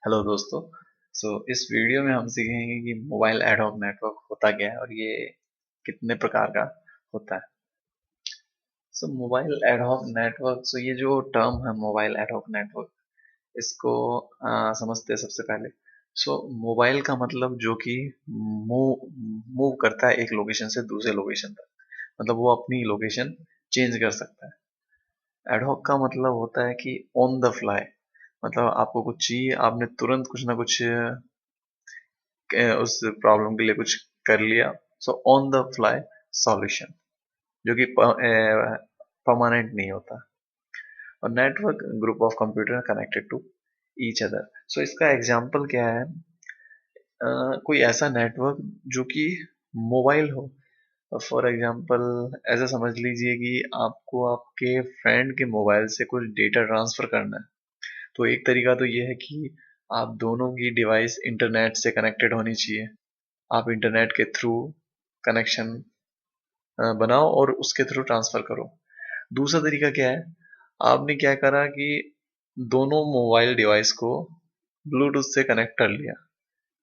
Hello दोस्तों। इस video में हम सीखेंगे कि मोबाइल एडहॉक नेटवर्क होता क्या है और ये कितने प्रकार का होता है। मोबाइल एडहॉक नेटवर्क, ये जो टर्म है मोबाइल एडहॉक नेटवर्क, इसको समझते हैं सबसे पहले। मोबाइल का मतलब जो कि मूव मूव करता है एक लोकेशन से दूसरे लोकेशन तक, मतलब वो अपनी लोकेशन चेंज कर सकता है। एडहॉक का मतलब होता है कि ऑन द फ्लाई, मतलब आपको कुछ चाहिए, आपने तुरंत कुछ ना कुछ उस प्रॉब्लम के लिए कुछ कर लिया। ऑन द फ्लाई सॉल्यूशन, जो कि परमानेंट नहीं होता। और network, group of computer connected to each other. इसका एग्जांपल क्या है? कोई ऐसा नेटवर्क जो कि मोबाइल हो। फॉर एग्जांपल ऐसा समझ लीजिए कि आपको आपके फ्रेंड के मोबाइल से कुछ डेटा ट्रांसफर करना है। तो एक तरीका तो ये है कि आप दोनों की डिवाइस इंटरनेट से कनेक्टेड होनी चाहिए। आप इंटरनेट के थ्रू कनेक्शन बनाओ और उसके थ्रू ट्रांसफर करो। दूसरा तरीका क्या है? आपने क्या करा कि दोनों मोबाइल डिवाइस को ब्लूटूथ से कनेक्ट कर लिया।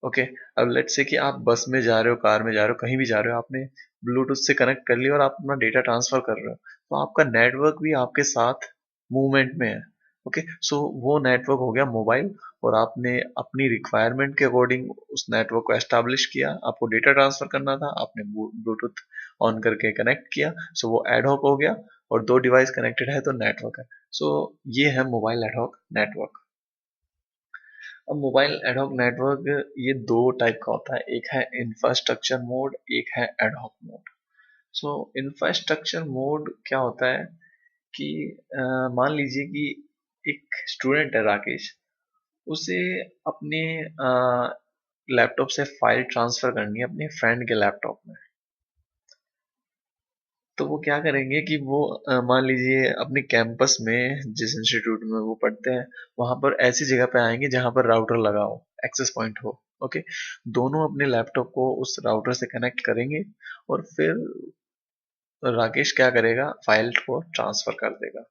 ओके, अब लेट्स से कि आप बस में जा रहे हो, कार में जा रहे हो, कहीं भी जा रहे हो, आपने ब्लूटूथ से कनेक्ट कर लिया और आप अपना डेटा ट्रांसफर कर रहे हो, तो आपका नेटवर्क भी आपके साथ मूवमेंट में है। ओके, वो नेटवर्क हो गया मोबाइल। और आपने अपनी रिक्वायरमेंट के अकॉर्डिंग उस नेटवर्क को एस्टेब्लिश किया। आपको डेटा ट्रांसफर करना था, आपने ब्लूटूथ ऑन करके कनेक्ट किया, वो एडहॉक हो गया। और दो डिवाइस कनेक्टेड है तो नेटवर्क है। ये है मोबाइल एडहॉक नेटवर्क। अब मोबाइल एडहॉक नेटवर्क ये दो टाइप का होता है, एक है इंफ्रास्ट्रक्चर मोड, एक है एडहॉक मोड। इंफ्रास्ट्रक्चर मोड क्या होता है कि मान लीजिए कि एक स्टूडेंट है राकेश, उसे अपने लैपटॉप से फाइल ट्रांसफर करनी है अपने फ्रेंड के लैपटॉप में। तो वो क्या करेंगे कि वो मान लीजिए अपने कैंपस में जिस इंस्टीट्यूट में वो पढ़ते हैं, वहां पर ऐसी जगह पे आएंगे जहां पर राउटर लगा हो, एक्सेस पॉइंट हो। ओके, दोनों अपने लैपटॉप को उस राउटर से कनेक्ट करेंगे और फिर राकेश क्या करेगा, फाइल को ट्रांसफर कर देगा।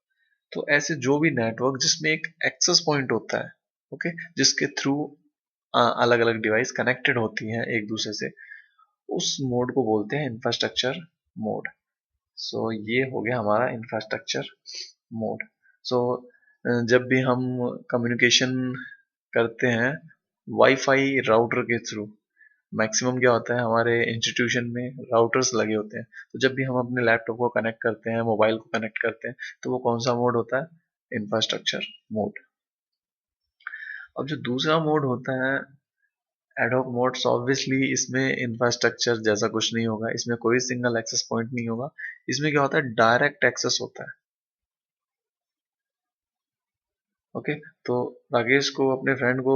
तो ऐसे जो भी नेटवर्क जिसमें एक एक्सेस पॉइंट होता है, ओके, जिसके थ्रू अलग अलग डिवाइस कनेक्टेड होती हैं एक दूसरे से, उस मोड को बोलते हैं इंफ्रास्ट्रक्चर मोड। ये हो गया हमारा इंफ्रास्ट्रक्चर मोड। सो जब भी हम कम्युनिकेशन करते हैं वाईफाई राउटर के थ्रू, मैक्सिमम क्या होता है हमारे इंस्टीट्यूशन में राउटर्स लगे होते हैं। तो जब भी हम अपने लैपटॉप को कनेक्ट करते हैं, मोबाइल को कनेक्ट करते हैं, तो वो कौन सा मोड होता है? Infrastructure mode. अब जो दूसरा मोड होता है एडहॉक मोड्स, ऑब्वियसली इसमें इंफ्रास्ट्रक्चर जैसा कुछ नहीं होगा, इसमें कोई सिंगल एक्सेस पॉइंट नहीं होगा। इसमें क्या होता है, डायरेक्ट एक्सेस होता है। ओके, तो राकेश को अपने फ्रेंड को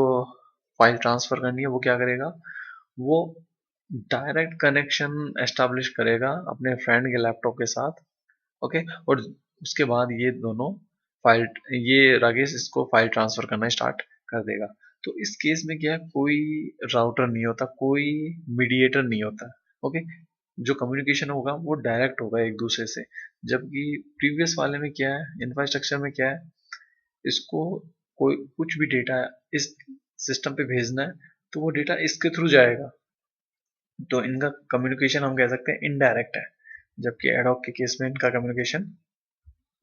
फाइल ट्रांसफर करनी है, वो क्या करेगा, वो डायरेक्ट कनेक्शन एस्टेब्लिश करेगा अपने फ्रेंड के लैपटॉप के साथ। ओके, और उसके बाद फाइल ये राकेश इसको फाइल ट्रांसफर करना स्टार्ट कर देगा। तो इस केस में क्या है, कोई राउटर नहीं होता, कोई मीडिएटर नहीं होता। ओके, जो कम्युनिकेशन होगा वो डायरेक्ट होगा एक दूसरे से। जबकि प्रीवियस वाले में क्या है, इंफ्रास्ट्रक्चर में क्या है, इसको कोई कुछ भी डेटा इस सिस्टम पे भेजना है तो वो डेटा इसके थ्रू जाएगा। तो इनका कम्युनिकेशन हम कह सकते हैं इनडायरेक्ट है, जबकि एडहॉक के केस में इनका कम्युनिकेशन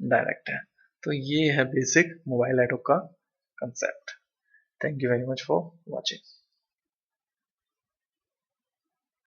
डायरेक्ट है। तो ये है बेसिक मोबाइल एडहॉक का concept. Thank you very much for watching.